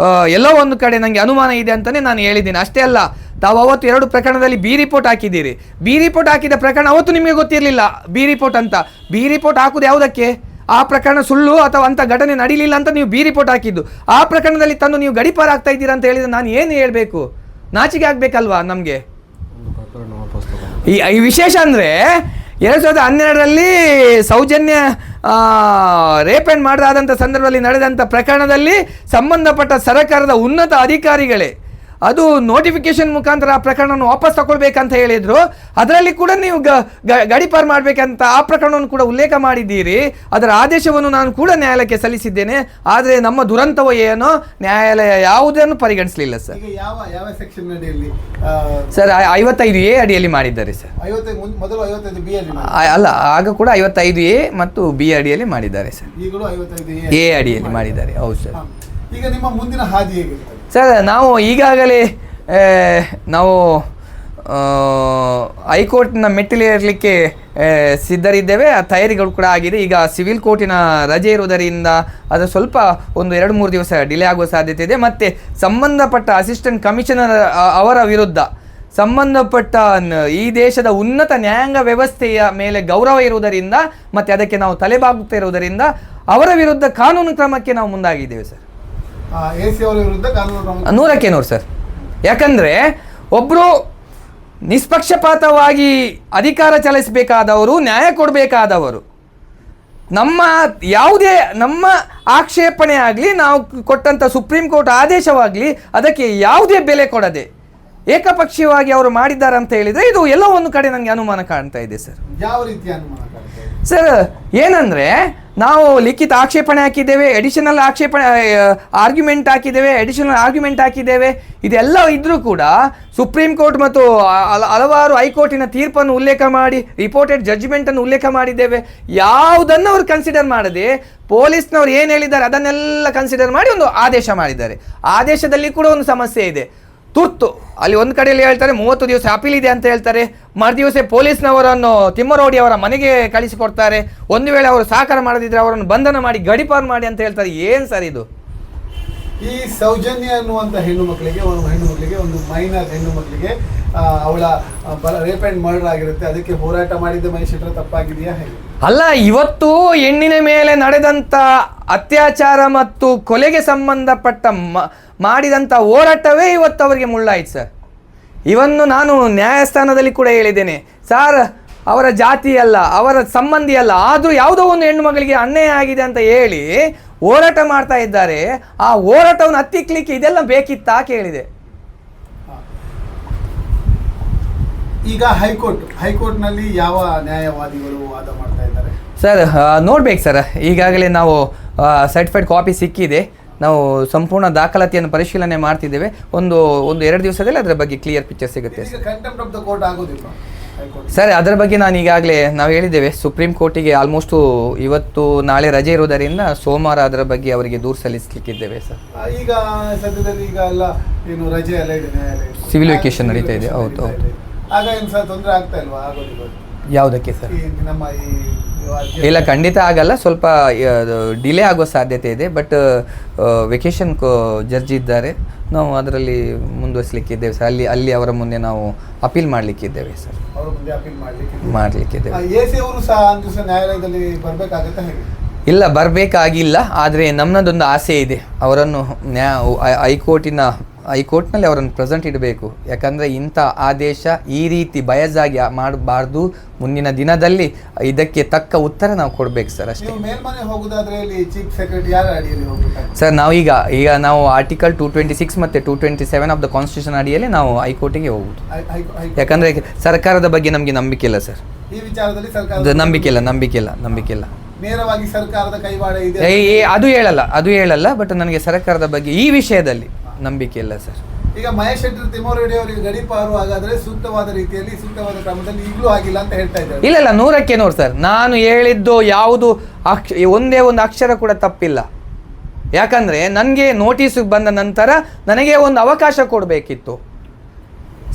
ಎಲ್ಲೋ ಒಂದು ಕಡೆ ನನಗೆ ಅನುಮಾನ ಇದೆ ಅಂತಲೇ ನಾನು ಹೇಳಿದ್ದೀನಿ. ಅಷ್ಟೇ ಅಲ್ಲ, ತಾವು ಅವತ್ತು 2 ಪ್ರಕರಣದಲ್ಲಿ ಬಿ ರಿಪೋರ್ಟ್ ಹಾಕಿದ್ದೀರಿ. ಬಿ ರಿಪೋರ್ಟ್ ಹಾಕಿದ ಪ್ರಕರಣ ಅವತ್ತು ನಿಮಗೆ ಗೊತ್ತಿರಲಿಲ್ಲ ಬಿ ರಿಪೋರ್ಟ್ ಅಂತ. ಬಿ ರಿಪೋರ್ಟ್ ಹಾಕೋದು ಯಾವುದಕ್ಕೆ? ಆ ಪ್ರಕರಣ ಸುಳ್ಳು ಅಥವಾ ಅಂಥ ಘಟನೆ ನಡೀಲಿಲ್ಲ ಅಂತ ನೀವು ಬಿ ರಿಪೋರ್ಟ್ ಹಾಕಿದ್ದು. ಆ ಪ್ರಕರಣದಲ್ಲಿ ತಂದು ನೀವು ಗಡಿಪಾರ ಆಗ್ತಾ ಇದ್ದೀರಾ ಅಂತ ಹೇಳಿದ್ರೆ ನಾನು ಏನು ಹೇಳಬೇಕು? ನಾಚಿಕೆ ಆಗಬೇಕಲ್ವಾ ನಮಗೆ? ಈ ವಿಶೇಷ ಅಂದರೆ 2012ರಲ್ಲಿ ಸೌಜನ್ಯ ರೇಪ್ ಆ್ಯಂಡ್ ಮರ್ಡರ್ ಆದಂಥ ಸಂದರ್ಭದಲ್ಲಿ ನಡೆದಂಥ ಪ್ರಕರಣದಲ್ಲಿ ಸಂಬಂಧಪಟ್ಟ ಸರ್ಕಾರದ ಉನ್ನತ ಅಧಿಕಾರಿಗಳೇ ಅದು ನೋಟಿಫಿಕೇಶನ್ ಮುಖಾಂತರ ಆ ಪ್ರಕರಣವನ್ನು ವಾಪಸ್ ತಗೊಳ್ಬೇಕಂತ ಹೇಳಿದ್ರು. ಅದರಲ್ಲಿ ಕೂಡ ನೀವು ಗಡಿಪಾರು ಮಾಡಬೇಕಂತ ಆ ಪ್ರಕರಣವನ್ನು ಕೂಡ ಉಲ್ಲೇಖ ಮಾಡಿದ್ದೀರಿ. ಅದರ ಆದೇಶವನ್ನು ನಾನು ಕೂಡ ನ್ಯಾಯಾಲಯಕ್ಕೆ ಸಲ್ಲಿಸಿದ್ದೇನೆ. ಆದರೆ ನಮ್ಮ ದುರಂತವ ಏನೋ ನ್ಯಾಯಾಲಯ ಯಾವುದನ್ನು ಪರಿಗಣಿಸಲಿಲ್ಲ ಸರ್. ಯಾವ ಸೆಕ್ಷನ್ ಅಡಿಯಲ್ಲಿ ಸರ್? 55A ಅಡಿಯಲ್ಲಿ ಮಾಡಿದ್ದಾರೆ ಸರ್. ಮೊದಲು 55B ಅಲ್ಲ, ಆಗ ಕೂಡ 55A ಮತ್ತು B ಅಡಿಯಲ್ಲಿ ಮಾಡಿದ್ದಾರೆ ಸರ್. ಈಗಲೂ 55A ಅಡಿಯಲ್ಲಿ ಮಾಡಿದ್ದಾರೆ. ಹೌದು ಸರ್. ಈಗ ನಿಮ್ಮ ಮುಂದಿನ ಹಾದಿ ಹೇಗಿರ್ತದೆ ಸರ್? ನಾವು ಈಗಾಗಲೇ ನಾವು ಹೈಕೋರ್ಟ್ನ ಮೆಟ್ಟಿಲೇರಲಿಕ್ಕೆ ಸಿದ್ಧರಿದ್ದೇವೆ. ಆ ತಯಾರಿಗಳು ಕೂಡ ಆಗಿದೆ. ಈಗ ಸಿವಿಲ್ ಕೋರ್ಟಿನ ರಜೆ ಇರುವುದರಿಂದ ಅದು ಸ್ವಲ್ಪ ಒಂದು 2-3 ದಿವಸ ಡಿಲೇ ಆಗುವ ಸಾಧ್ಯತೆ ಇದೆ. ಮತ್ತು ಸಂಬಂಧಪಟ್ಟ ಅಸಿಸ್ಟೆಂಟ್ ಕಮಿಷನರ್ ಅವರ ವಿರುದ್ಧ ಸಂಬಂಧಪಟ್ಟ ಈ ದೇಶದ ಉನ್ನತ ನ್ಯಾಯಾಂಗ ವ್ಯವಸ್ಥೆಯ ಮೇಲೆ ಗೌರವ ಇರುವುದರಿಂದ ಮತ್ತು ಅದಕ್ಕೆ ನಾವು ತಲೆಬಾಗುತ್ತಾ ಇರುವುದರಿಂದ ಅವರ ವಿರುದ್ಧ ಕಾನೂನು ಕ್ರಮಕ್ಕೆ ನಾವು ಮುಂದಾಗಿದ್ದೇವೆ ಸರ್. AC ಅವರ ವಿರುದ್ಧ ಕಾನೂನು ಕ್ರಮ 100ಕ್ಕೆ 100 ಸರ್. ಯಾಕಂದರೆ ಒಬ್ಬರು ನಿಷ್ಪಕ್ಷಪಾತವಾಗಿ ಅಧಿಕಾರ ಚಲಾಯಿಸಬೇಕಾದವರು, ನ್ಯಾಯ ಕೊಡಬೇಕಾದವರು, ನಮ್ಮ ಆಕ್ಷೇಪಣೆ ಆಗಲಿ, ನಾವು ಕೊಟ್ಟಂಥ ಸುಪ್ರೀಂ ಕೋರ್ಟ್ ಆದೇಶವಾಗಲಿ ಅದಕ್ಕೆ ಯಾವುದೇ ಬೆಲೆ ಕೊಡದೆ ಏಕಪಕ್ಷೀಯವಾಗಿ ಅವರು ಮಾಡಿದ್ದಾರೆ ಅಂತ ಹೇಳಿದರೆ ಇದು ಎಲ್ಲೋ ಒಂದು ಕಡೆ ನನಗೆ ಅನುಮಾನ ಕಾಣ್ತಾ ಇದೆ ಸರ್. ಯಾವ ರೀತಿ ಅನುಮಾನ ಕಾಣ್ತಾ ಇದೆ ಸರ್? ಏನಂದರೆ ನಾವು ಲಿಖಿತ ಆಕ್ಷೇಪಣೆ ಹಾಕಿದ್ದೇವೆ, ಎಡಿಷನಲ್ ಆರ್ಗ್ಯುಮೆಂಟ್ ಹಾಕಿದ್ದೇವೆ. ಇದೆಲ್ಲ ಇದ್ದರೂ ಕೂಡ ಸುಪ್ರೀಂ ಕೋರ್ಟ್ ಮತ್ತು ಹಲವಾರು ಹೈಕೋರ್ಟಿನ ತೀರ್ಪನ್ನು ಉಲ್ಲೇಖ ಮಾಡಿ, ರಿಪೋರ್ಟೆಡ್ ಜಡ್ಜ್ಮೆಂಟನ್ನು ಉಲ್ಲೇಖ ಮಾಡಿದ್ದೇವೆ. ಯಾವುದನ್ನು ಅವರು ಕನ್ಸಿಡರ್ ಮಾಡದೆ ಪೊಲೀಸ್ನವ್ರು ಏನು ಹೇಳಿದ್ದಾರೆ ಅದನ್ನೆಲ್ಲ ಕನ್ಸಿಡರ್ ಮಾಡಿ ಒಂದು ಆದೇಶ ಮಾಡಿದ್ದಾರೆ. ಆದೇಶದಲ್ಲಿ ಕೂಡ ಒಂದು ಸಮಸ್ಯೆ ಇದೆ. ತುರ್ತು ಅಲ್ಲಿ ಒಂದು ಕಡೆಯಲ್ಲಿ ಹೇಳ್ತಾರೆ 30 ದಿವಸ ಅಪೀಲ್ ಇದೆ ಅಂತ ಹೇಳ್ತಾರೆ. ಮರುದಿವಸ ಪೊಲೀಸ್ನವರನ್ನು ತಿಮ್ಮರೋಡಿ ಅವರ ಮನೆಗೆ ಕಳಿಸಿಕೊಡ್ತಾರೆ. ಒಂದು ವೇಳೆ ಅವರು ಸಹಕಾರ ಮಾಡದಿದ್ದರೆ ಅವರನ್ನು ಬಂಧನ ಮಾಡಿ ಗಡಿಪಾರು ಮಾಡಿ ಅಂತ ಹೇಳ್ತಾರೆ. ಏನು ಸರ್ ಇದು? ಈ ಸೌಜನ್ಯ ಅನ್ನುವಂಥ ಹೆಣ್ಣು ಮಕ್ಕಳಿಗೆ ಒಂದು ಮೈನರ್ ಹೆಣ್ಣು ಮಕ್ಕಳಿಗೆ ಅವಳ ರೇಪ್ ಆ್ಯಂಡ್ ಮರ್ಡರ್ ಆಗಿರುತ್ತೆ, ಅದಕ್ಕೆ ಹೋರಾಟ ಮಾಡಿದ್ದ ಮಹೇಶ್ವರ ತಪ್ಪಾಗಿದೆಯಾ ಹೇಗೆ? ಅಲ್ಲ, ಇವತ್ತು ಹೆಣ್ಣಿನ ಮೇಲೆ ನಡೆದಂಥ ಅತ್ಯಾಚಾರ ಮತ್ತು ಕೊಲೆಗೆ ಸಂಬಂಧಪಟ್ಟ ಮಾಡಿದಂಥ ಹೋರಾಟವೇ ಇವತ್ತು ಅವರಿಗೆ ಮುಳ್ಳಾಯಿತು ಸರ್. ಇವನ್ನು ನಾನು ನ್ಯಾಯಸ್ಥಾನದಲ್ಲಿ ಕೂಡ ಹೇಳಿದ್ದೇನೆ ಸರ್, ಅವರ ಜಾತಿ ಅಲ್ಲ, ಅವರ ಸಂಬಂಧಿ ಅಲ್ಲ, ಆದರೂ ಯಾವುದೋ ಒಂದು ಹೆಣ್ಣು ಮಗಳಿಗೆ ಅನ್ಯಾಯ ಆಗಿದೆ ಅಂತ ಹೇಳಿ ಹೋರಾಟ ಮಾಡ್ತಾ ಇದ್ದಾರೆ. ಆ ಹೋರಾಟವನ್ನು ಹತ್ತಿಕ್ಲಿಕ್ಕೆ ಇದೆಲ್ಲ ಬೇಕಿತ್ತಾ ಕೇಳಿದೆ. ಈಗ ಹೈಕೋರ್ಟ್ನಲ್ಲಿ ಯಾವ ನ್ಯಾಯವಾದಿಗಳು ವಾದ ಮಾಡ್ತಾ ಇದ್ದಾರೆ ಸರ್? ನೋಡ್ಬೇಕು ಸರ್. ಈಗಾಗಲೇ ನಾವು ಸರ್ಟಿಫೈಡ್ ಕಾಪಿ ಸಿಕ್ಕಿದೆ. ನಾವು ಸಂಪೂರ್ಣ ದಾಖಲಾತಿಯನ್ನು ಪರಿಶೀಲನೆ ಮಾಡ್ತಿದ್ದೇವೆ. ಒಂದು 2 ದಿವಸದಲ್ಲಿ ಅದರ ಬಗ್ಗೆ ಕ್ಲಿಯರ್ ಪಿಕ್ಚರ್ ಸಿಗುತ್ತೆ. ಕಂಟೆಂಪ್ಟ್ ಆಫ್ ದ ಕೋರ್ಟ್ ಆಗೋದಿಲ್ಲ ಹೈಕೋರ್ಟ್? ಸರ್ ಅದರ ಬಗ್ಗೆ ನಾನು ಈಗಾಗಲೇ ನಾವು ಹೇಳಿದ್ದೇವೆ, ಸುಪ್ರೀಂ ಕೋರ್ಟಿಗೆ ಆಲ್ಮೋಸ್ಟು ಇವತ್ತು ನಾಳೆ ರಜೆ ಇರೋದರಿಂದ ಸೋಮವಾರ ಅದರ ಬಗ್ಗೆ ಅವರಿಗೆ ದೂರು ಸಲ್ಲಿಸಲಿಕ್ಕಿದ್ದೇವೆ ಸರ್. ಈಗ ಸದ್ಯದಲ್ಲಿ ಈಗ ಎಲ್ಲ ಏನು ರಜೆ ಎಲ್ಲ ಇದೆ, ನ್ಯಾಯಾಲಯ ಸಿವಿಲ್ ವೆಕೇಶನ್ ನಡೀತಾ ಇದೆ. ಹೌದು ಹೌದು. ಆಗ ಏನು ಸರ್ ತೊಂದರೆ ಆಗ್ತಾ ಇಲ್ವಾ ಆಗೋದಿಲ್ಲ? ಯಾವುದಕ್ಕೆ ಸರ್? ನಮ್ಮ ಈ ಇಲ್ಲ, ಖಂಡಿತ ಆಗಲ್ಲ, ಸ್ವಲ್ಪ ಡಿಲೇ ಆಗೋ ಸಾಧ್ಯತೆ ಇದೆ. ಬಟ್ ವೆಕೇಶನ್ ಜಡ್ಜ್ ಇದ್ದಾರೆ, ನಾವು ಅದರಲ್ಲಿ ಮುಂದುವರಿಸಲಿಕ್ಕಿದ್ದೇವೆ ಸರ್. ಅಲ್ಲಿ ಅವರ ಮುಂದೆ ನಾವು ಅಪೀಲ್ ಮಾಡಲಿಕ್ಕಿದ್ದೇವೆ ಸರ್. ಅವರ ಮುಂದೆ ಅಪೀಲ್ ಮಾಡಲಿಕ್ಕಿದ್ದೇವೆ. ಎಸಿ ಅವರು ಸಹ ಒಂದು ದಿವಸ ನ್ಯಾಯಾಲಯದಲ್ಲಿ ಬರಬೇಕಾಗತ್ತಾ ಹೇಗೆ? ಇಲ್ಲ, ಬರಬೇಕಾಗಿಲ್ಲ. ಆದರೆ ನಮ್ಮದೊಂದು ಆಸೆ ಇದೆ, ಅವರನ್ನು ಹೈಕೋರ್ಟ್ನಲ್ಲಿ ಅವರನ್ನು ಪ್ರೆಸೆಂಟ್ ಇಡಬೇಕು. ಯಾಕಂದರೆ ಇಂಥ ಆದೇಶ ಈ ರೀತಿ ಬಯಸಾಗಿ ಮಾಡಬಾರ್ದು. ಮುಂದಿನ ದಿನದಲ್ಲಿ ಇದಕ್ಕೆ ತಕ್ಕ ಉತ್ತರ ನಾವು ಕೊಡಬೇಕು ಸರ್, ಅಷ್ಟೇ. ಮೇಲ್ಮನೆ ಹೋಗುದಾದ್ರೆ ಇಲ್ಲಿ ಚೀಫ್ ಸೆಕ್ರೆಟರಿ ಯಾರ ಅಡಿಯಲ್ಲಿ ಹೋಗ್ಬೇಕು ಸರ್? ನಾವು ಈಗ ನಾವು ಆರ್ಟಿಕಲ್ 226 ಮತ್ತು 227 ಆಫ್ ದ ಕಾನ್ಸ್ಟಿಟ್ಯೂಷನ್ ಅಡಿಯಲ್ಲಿ ನಾವು ಹೈಕೋರ್ಟಿಗೆ ಹೋಗುದು. ಯಾಕಂದರೆ ಸರ್ಕಾರದ ಬಗ್ಗೆ ನಮಗೆ ನಂಬಿಕೆ ಇಲ್ಲ ಸರ್. ಈ ವಿಚಾರದಲ್ಲಿ ಸರ್ಕಾರ ನಂಬಿಕೆ ಇಲ್ಲ. ನೇರವಾಗಿ ಸರ್ಕಾರದ ಕೈವಾಡ ಇದೆ ಅದು ಹೇಳಲ್ಲ. ಬಟ್ ನನಗೆ ಸರ್ಕಾರದ ಬಗ್ಗೆ ಈ ವಿಷಯದಲ್ಲಿ ನಂಬಿಕೆ ಇಲ್ಲ ಸರ್. ಈಗ ಮಹೇಶ್ ಶೆಟ್ಟಿ ತಿಮ್ಮರೆಡ್ಡಿ ಅವರಿಗೆ ಗಡೀಪಾರು ಹಾಗಾದ್ರೆ ಸೂಕ್ತವಾದ ರೀತಿಯಲ್ಲಿ ಸೂಕ್ತವಾದ ಕ್ರಮದಲ್ಲಿ ಈಗಲೂ ಆಗಿಲ್ಲ ಅಂತ ಹೇಳ್ತಾ ಇದ್ದಾರೆ. ಇಲ್ಲ 100ಕ್ಕೆ 100 ಸರ್. ನಾನು ಹೇಳಿದ್ದು ಯಾವುದು ಒಂದೇ ಒಂದು ಅಕ್ಷರ ಕೂಡ ತಪ್ಪಿಲ್ಲ. ಯಾಕಂದ್ರೆ ನನಗೆ ನೋಟಿಸ್ ಬಂದ ನಂತರ ನನಗೆ ಒಂದು ಅವಕಾಶ ಕೊಡಬೇಕಿತ್ತು.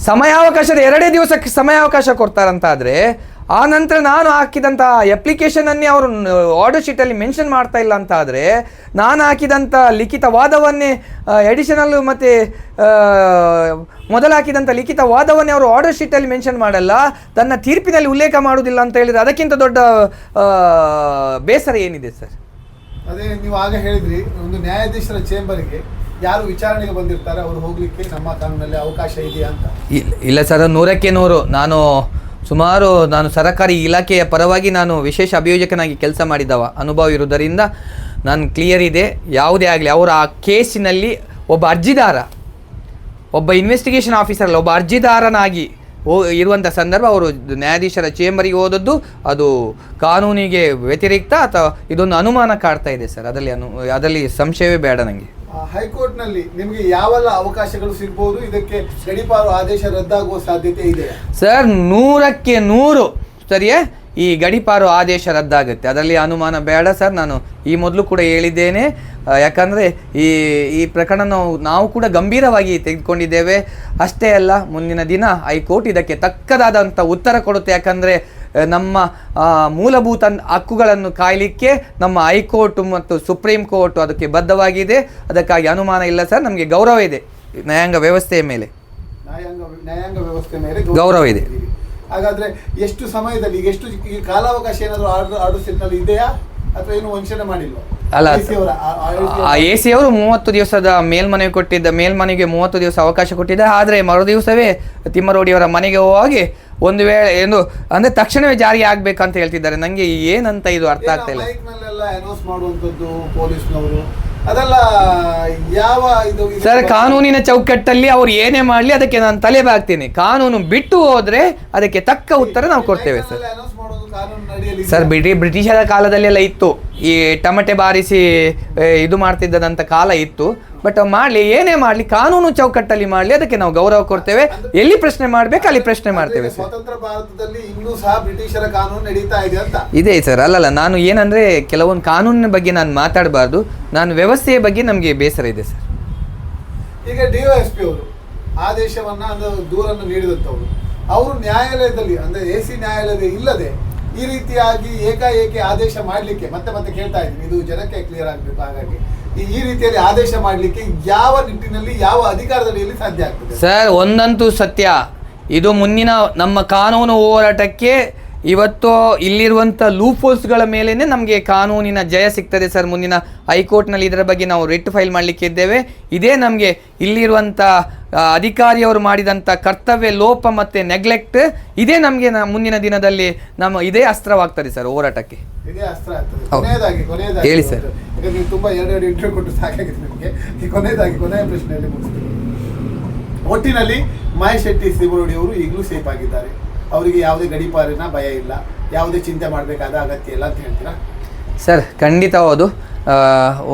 ಸಮಯಾವಕಾಶದ 2 ದಿವಸಕ್ಕೆ ಸಮಯಾವಕಾಶ ಕೊಡ್ತಾರಂತಾದರೆ ಆ ನಂತರ ನಾನು ಹಾಕಿದಂಥ ಅಪ್ಲಿಕೇಶನನ್ನೇ ಅವರು ಆರ್ಡರ್ ಶೀಟಲ್ಲಿ ಮೆನ್ಷನ್ ಮಾಡ್ತಾ ಇಲ್ಲ ಅಂತ ಆದರೆ, ನಾನು ಹಾಕಿದಂಥ ಲಿಖಿತ ವಾದವನ್ನೇ ಎಡಿಷನಲ್ ಮತ್ತು ಮೊದಲು ಹಾಕಿದಂಥ ಲಿಖಿತ ವಾದವನ್ನೇ ಅವರು ಆರ್ಡರ್ ಶೀಟಲ್ಲಿ ಮೆನ್ಷನ್ ಮಾಡಲ್ಲ, ತನ್ನ ತೀರ್ಪಿನಲ್ಲಿ ಉಲ್ಲೇಖ ಮಾಡುವುದಿಲ್ಲ ಅಂತ ಹೇಳಿದರೆ ಅದಕ್ಕಿಂತ ದೊಡ್ಡ ಬೇಸರ ಏನಿದೆ ಸರ್? ಅದೇ ನೀವು ಆಗ ಹೇಳಿದ್ರಿ, ಒಂದು ನ್ಯಾಯಾಧೀಶರ ಚೇಂಬರ್ಗೆ ಯಾರು ವಿಚಾರಣೆಗೆ ಬಂದಿರ್ತಾರೆ ಅವರು ಹೋಗ್ಲಿಕ್ಕೆ ನಮ್ಮ ಕಾನೂನಲ್ಲಿ ಅವಕಾಶ ಇದೆಯಾ ಅಂತ? ಇಲ್ಲ ಸರ್, 100ಕ್ಕೆ 100. ನಾನು ಸರ್ಕಾರಿ ಇಲಾಖೆಯ ಪರವಾಗಿ ನಾನು ವಿಶೇಷ ಅಭಿಯೋಜಕನಾಗಿ ಕೆಲಸ ಮಾಡಿದವ ಅನುಭವ ಇರುವುದರಿಂದ ನಾನು ಕ್ಲಿಯರ್ ಇದೆ. ಯಾವುದೇ ಆಗಲಿ ಅವರ ಆ ಕೇಸಿನಲ್ಲಿ ಒಬ್ಬ ಅರ್ಜಿದಾರ, ಒಬ್ಬ ಇನ್ವೆಸ್ಟಿಗೇಷನ್ ಆಫೀಸರ್ ಅಲ್ಲ, ಒಬ್ಬ ಅರ್ಜಿದಾರನಾಗಿ ಇರುವಂಥ ಸಂದರ್ಭ ಅವರು ನ್ಯಾಯಾಧೀಶರ ಚೇಂಬರಿಗೆ ಹೋದದ್ದು ಅದು ಕಾನೂನಿಗೆ ವ್ಯತಿರಿಕ್ತ ಅಥವಾ ಇದೊಂದು ಅನುಮಾನ ಕಾಡ್ತಾ ಇದೆ ಸರ್. ಅದರಲ್ಲಿ ಸಂಶಯವೇ ಬೇಡ ನನಗೆ. ಹೈಕೋರ್ಟ್ನಲ್ಲಿ ನಿಮಗೆ ಯಾವೆಲ್ಲ ಅವಕಾಶಗಳು ಸಿಗ್ಬೋದು? ಇದಕ್ಕೆ ಗಡೀಪಾರು ಆದೇಶ ರದ್ದಾಗುವ ಸಾಧ್ಯತೆ ಇದೆ ಸರ್? 100ಕ್ಕೆ 100 ಸರಿಯೇ, ಈ ಗಡೀಪಾರು ಆದೇಶ ರದ್ದಾಗುತ್ತೆ, ಅದರಲ್ಲಿ ಅನುಮಾನ ಬೇಡ ಸರ್. ನಾನು ಈ ಮೊದಲು ಕೂಡ ಹೇಳಿದ್ದೇನೆ. ಯಾಕಂದರೆ ಈ ಪ್ರಕರಣ ನಾವು ಕೂಡ ಗಂಭೀರವಾಗಿ ತೆಗೆದುಕೊಂಡಿದ್ದೇವೆ. ಅಷ್ಟೇ ಅಲ್ಲ, ಮುಂದಿನ ದಿನ ಹೈಕೋರ್ಟ್ ಇದಕ್ಕೆ ತಕ್ಕದಾದಂಥ ಉತ್ತರ ಕೊಡುತ್ತೆ. ಯಾಕಂದರೆ ನಮ್ಮ ಮೂಲಭೂತ ಹಕ್ಕುಗಳನ್ನು ಕಾಯಲಿಕ್ಕೆ ನಮ್ಮ ಹೈಕೋರ್ಟ್ ಮತ್ತು ಸುಪ್ರೀಂ ಕೋರ್ಟ್ ಅದಕ್ಕೆ ಬದ್ಧವಾಗಿದೆ. ಅದಕ್ಕಾಗಿ ಅನುಮಾನ ಇಲ್ಲ ಸರ್. ನಮಗೆ ಗೌರವ ಇದೆ, ನ್ಯಾಯಾಂಗ ವ್ಯವಸ್ಥೆಯ ಮೇಲೆ ಗೌರವ ಇದೆ. ಹಾಗಾದ್ರೆ ಎಷ್ಟು ಸಮಯದಲ್ಲಿ ಈಗ ಕಾಲಾವಕಾಶ ಏನಾದರೂ ಆರ್ಡರ್ ಸೆಟ್ನಲ್ಲಿ ಇದೆಯಾ ಅಥವಾ ಏನು ವಂಚನೆ ಮಾಡಿಲ್ಲ? ಅಲ್ಲ, AC ಅವರು 30 ದಿವಸದ ಮೇಲ್ಮನೆಗೆ 30 ದಿವಸ ಅವಕಾಶ ಕೊಟ್ಟಿದ್ದಾರೆ. ಆದರೆ ಮರು ದಿವಸವೇ ತಿಮ್ಮರೋಡಿಯವರ ಮನೆಗೆ ಹೋಗಿ ಒಂದು ವೇಳೆ ಅಂದರೆ ತಕ್ಷಣವೇ ಜಾರಿ ಆಗ್ಬೇಕಂತ ಹೇಳ್ತಿದ್ದಾರೆ. ನನಗೆ ಏನಂತ ಇದು ಅರ್ಥ ಆಗ್ತಾ ಇಲ್ಲ. ಅನೌನ್ಸ್ ಮಾಡುವಂಥದ್ದು ಪೊಲೀಸ್ನವರು ಅದೆಲ್ಲ ಯಾವ ಇದು ಸರ್? ಕಾನೂನಿನ ಚೌಕಟ್ಟಲ್ಲಿ ಅವ್ರು ಏನೇ ಮಾಡಲಿ ಅದಕ್ಕೆ ನಾನು ತಲೆ ಬಾಗ್ತೀನಿ. ಕಾನೂನು ಬಿಟ್ಟು ಹೋದ್ರೆ ಅದಕ್ಕೆ ತಕ್ಕ ಉತ್ತರ ನಾವು ಕೊಡ್ತೇವೆ ಸರ್. ಸರ್ ಬ್ರಿಟಿಷರ ಕಾಲದಲ್ಲೆಲ್ಲ ಇತ್ತು, ಈ ಟಮಟೆ ಬಾರಿಸಿ ಇದು ಮಾಡ್ತಿದ್ದಂಥ ಕಾಲ ಇತ್ತು. ಬಟ್ ಮಾಡಲಿ, ಏನೇ ಮಾಡಲಿ ಕಾನೂನು ಚೌಕಟ್ಟಲ್ಲಿ ಮಾಡಲಿ, ಅದಕ್ಕೆ ನಾವು ಗೌರವ ಕೊಡ್ತೇವೆ. ಎಲ್ಲಿ ಪ್ರಶ್ನೆ ಮಾಡ್ಬೇಕು ಅಲ್ಲಿ ಪ್ರಶ್ನೆ ಮಾಡ್ತೇವೆ ಸರ್. ಸ್ವತಂತ್ರ ಭಾರತದಲ್ಲಿ ಇನ್ನೂ ಸಹ ಬ್ರಿಟಿಷರ ಕಾನೂನು ನಡೀತಾ ಇದೆ ಅಂತ ಇದೆ ಸರ್. ಅಲ್ಲಲ್ಲ, ನಾನು ಏನಂದ್ರೆ ಕೆಲವೊಂದು ಕಾನೂನಿನ ಬಗ್ಗೆ ನಾನು ಮಾತಾಡಬಾರ್ದು, ನಾನು ವ್ಯವಸ್ಥೆಯ ಬಗ್ಗೆ ನಮಗೆ ಬೇಸರ ಇದೆ ಸರ್. ಈಗ DYSP ಅವರು ಆದೇಶವನ್ನ ದೂರನ್ನು ನೀಡಿದಂಥವ್ರು, ಅವರು ನ್ಯಾಯಾಲಯದಲ್ಲಿ ಅಂದ್ರೆ AC ನ್ಯಾಯಾಲಯದ ಇಲ್ಲದೆ ಈ ರೀತಿಯಾಗಿ ಏಕಾಏಕಿ ಆದೇಶ ಮಾಡಲಿಕ್ಕೆ ಮತ್ತೆ ಕೇಳ್ತಾ ಇದ್ದೀನಿ, ಇದು ಜನಕ್ಕೆ ಕ್ಲಿಯರ್ ಆಗಬೇಕು. ಹಾಗಾಗಿ ಈ ರೀತಿಯಲ್ಲಿ ಆದೇಶ ಮಾಡಲಿಕ್ಕೆ ಯಾವ ನಿಟ್ಟಿನಲ್ಲಿ, ಯಾವ ಅಧಿಕಾರದಡಿಯಲ್ಲಿ ಸಾಧ್ಯ ಆಗ್ತದೆ ಸರ್? ಒಂದಂತೂ ಸತ್ಯ, ಇದು ಮುಂದಿನ ನಮ್ಮ ಕಾನೂನು ಹೋರಾಟಕ್ಕೆ ಇವತ್ತು ಇಲ್ಲಿರುವಂಥ ಲೂಫೋಲ್ಸ್ಗಳ ಮೇಲೇ ನಮಗೆ ಕಾನೂನಿನ ಜಯ ಸಿಗ್ತದೆ ಸರ್. ಮುಂದಿನ ಹೈಕೋರ್ಟ್ನಲ್ಲಿ ಇದರ ಬಗ್ಗೆ ನಾವು ರಿಟ್ ಫೈಲ್ ಮಾಡಲಿಕ್ಕೆ ಇದ್ದೇವೆ. ಇದೇ ನಮಗೆ ಇಲ್ಲಿರುವಂಥ ಅಧಿಕಾರಿಯವರು ಮಾಡಿದಂಥ ಕರ್ತವ್ಯ ಲೋಪ ಮತ್ತು ನೆಗ್ಲೆಕ್ಟ್, ಇದೇ ನಮಗೆ ಮುಂದಿನ ದಿನದಲ್ಲಿ ಇದೇ ಅಸ್ತ್ರವಾಗ್ತದೆ ಸರ್ ಹೋರಾಟಕ್ಕೆ. ಇದೇ ಅಸ್ತ್ರ ಆಗ್ತದೆ. ಕೊನೆಯದಾಗಿ ಹೇಳಿ ಸರ್. ನೀವು ತುಂಬ ಎರಡು ಇಂಟರ್ವ್ಯೂ ಕೊಟ್ಟು ಸಾಕಾಗಿದೆ ನಿಮಗೆ. ಕೊನೆಯ ಪ್ರಶ್ನೆಯಲ್ಲಿ ಮುಗಿಸ್ತೀವಿ. ಒಟ್ಟಿನಲ್ಲಿ ಮಹೇಶ್ ಶೆಟ್ಟಿ ತಿಮ್ಮರೋಡಿ ಅವರು ಈಗಲೂ ಸೇಫ್ ಆಗಿದ್ದಾರೆ, ಅವರಿಗೆ ಯಾವುದೇ ಗಡೀಪಾರಿನ ಭಯ ಇಲ್ಲ, ಯಾವುದೇ ಚಿಂತೆ ಮಾಡಬೇಕಾದ ಅಗತ್ಯ ಇಲ್ಲ ಅಂತ ಹೇಳ್ತೀರಾ ಸರ್? ಖಂಡಿತ ಹೌದು.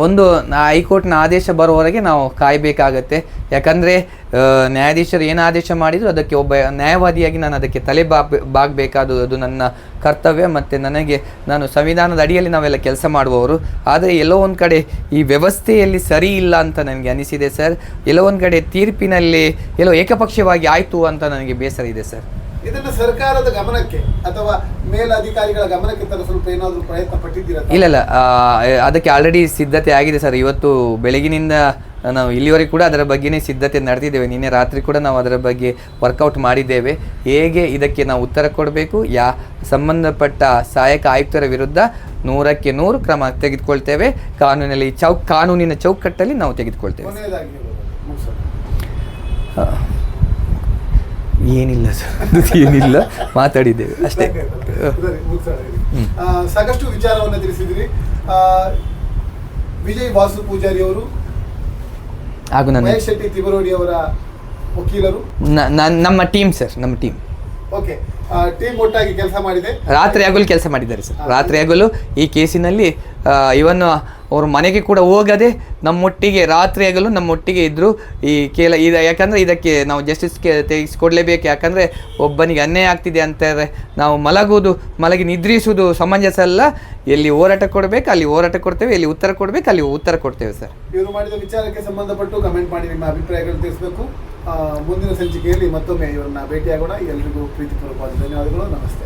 ಒಂದು ಹೈಕೋರ್ಟ್ನ ಆದೇಶ ಬರುವವರೆಗೆ ನಾವು ಕಾಯಬೇಕಾಗತ್ತೆ. ಯಾಕಂದರೆ ನ್ಯಾಯಾಧೀಶರು ಏನು ಆದೇಶ ಮಾಡಿದ್ರು ಅದಕ್ಕೆ ಒಬ್ಬ ನ್ಯಾಯವಾದಿಯಾಗಿ ನಾನು ಅದಕ್ಕೆ ತಲೆ ಬಾಗಬೇಕಾದು ಅದು ನನ್ನ ಕರ್ತವ್ಯ. ಮತ್ತು ನಾನು ಸಂವಿಧಾನದ ಅಡಿಯಲ್ಲಿ ನಾವೆಲ್ಲ ಕೆಲಸ ಮಾಡುವವರು. ಆದರೆ ಎಲ್ಲೋ ಒಂದು ಕಡೆ ಈ ವ್ಯವಸ್ಥೆಯಲ್ಲಿ ಸರಿ ಇಲ್ಲ ಅಂತ ನನಗೆ ಅನಿಸಿದೆ ಸರ್. ಎಲ್ಲೋ ಒಂದು ಕಡೆ ತೀರ್ಪಿನಲ್ಲಿ ಎಲ್ಲೋ ಏಕಪಕ್ಷೀಯವಾಗಿ ಆಯಿತು ಅಂತ ನನಗೆ ಬೇಸರ ಇದೆ ಸರ್. ಇದನ್ನು ಸರ್ಕಾರದ ಗಮನಕ್ಕೆ ಅಥವಾ ಮೇಲಧಿಕಾರಿಗಳ ಗಮನಕ್ಕೆ ತರ ಸ್ವಲ್ಪ ಏನಾದರೂ ಪ್ರಯತ್ನ ಪಟ್ಟಿದ್ದೀರಾ? ಇಲ್ಲ, ಅದಕ್ಕೆ ಆಲ್ರೆಡಿ ಸಿದ್ಧತೆ ಆಗಿದೆ ಸರ್. ಇವತ್ತು ಬೆಳಗಿನಿಂದ ನಾವು ಇಲ್ಲಿವರೆಗೂ ಕೂಡ ಅದರ ಬಗ್ಗೆನೇ ಸಿದ್ಧತೆ ನಡೆದಿದ್ದೇವೆ. ನಿನ್ನೆ ರಾತ್ರಿ ಕೂಡ ನಾವು ಅದರ ಬಗ್ಗೆ ವರ್ಕೌಟ್ ಮಾಡಿದ್ದೇವೆ. ಹೇಗೆ ಇದಕ್ಕೆ ನಾವು ಉತ್ತರ ಕೊಡಬೇಕು, ಸಂಬಂಧಪಟ್ಟ ಸಹಾಯಕ ಆಯುಕ್ತರ ವಿರುದ್ಧ 100ಕ್ಕೆ 100 ಕ್ರಮ ತೆಗೆದುಕೊಳ್ತೇವೆ. ಕಾನೂನಿನ ಚೌಕಟ್ಟಲ್ಲಿ ನಾವು ತೆಗೆದುಕೊಳ್ತೇವೆ. ಏನಿಲ್ಲ ಸರ್, ಏನಿಲ್ಲ, ಮಾತಾಡಿದ್ದೇವೆ ಅಷ್ಟೇ. ಸಾಕಷ್ಟು ವಿಚಾರವನ್ನು ತಿಳಿಸಿದ್ರಿ. ವಿಜಯ್ ವಾಸು ಪೂಜಾರಿ ಅವರು ಹಾಗೂ ಮಹೇಶ್ ಶೆಟ್ಟಿ ತಿಮರೋಡಿ ಅವರ ವಕೀಲರು, ನಮ್ಮ ಟೀಮ್ ಸರ್, ನಮ್ಮ ಟೀಮ್. ಓಕೆ, ಟೀಮ್ ಒಟ್ಟಾಗಿ ಕೆಲಸ ಮಾಡಿದೆ. ರಾತ್ರಿ ಹಗಲು ಕೆಲಸ ಮಾಡಿದ್ದಾರೆ ಸರ್. ರಾತ್ರಿ ಹಗಲು ಈ ಕೇಸಿನಲ್ಲಿ ಇವನ್ ಅವ್ರ ಮನೆಗೆ ಕೂಡ ಹೋಗದೆ ನಮ್ಮೊಟ್ಟಿಗೆ ರಾತ್ರಿ ಹಗಲು ನಮ್ಮೊಟ್ಟಿಗೆ ಇದ್ದರು. ಯಾಕಂದರೆ ಇದಕ್ಕೆ ನಾವು ಜಸ್ಟಿಸ್ಗೆ ತೆಗೆಸಿಕೊಡ್ಲೇಬೇಕು. ಯಾಕಂದರೆ ಒಬ್ಬನಿಗೆ ಅನ್ಯಾಯ ಆಗ್ತಿದೆ ಅಂತಾರೆ, ನಾವು ಮಲಗಿ ನಿದ್ರಿಸುವುದು ಸಮಂಜಸ ಅಲ್ಲ. ಎಲ್ಲಿ ಹೋರಾಟ ಕೊಡಬೇಕು ಅಲ್ಲಿ ಹೋರಾಟ ಕೊಡ್ತೇವೆ, ಎಲ್ಲಿ ಉತ್ತರ ಕೊಡಬೇಕು ಅಲ್ಲಿ ಉತ್ತರ ಕೊಡ್ತೇವೆ ಸರ್. ಇವರು ಮಾಡಿದ ವಿಚಾರಕ್ಕೆ ಸಂಬಂಧಪಟ್ಟು ಕಮೆಂಟ್ ಮಾಡಿ ನಿಮ್ಮ ಅಭಿಪ್ರಾಯಗಳು ತಿಳಿಸಬೇಕು. ಮುಂದಿನ ಸಂಚಿಕೆಯಲ್ಲಿ ಮತ್ತೊಮ್ಮೆ ಇವರನ್ನ ಭೇಟಿಯಾಗೋಣ. ಎಲ್ರಿಗೂ ಪ್ರೀತಿಪೂರ್ವಕವಾದ ಧನ್ಯವಾದಗಳು. ನಮಸ್ತೆ.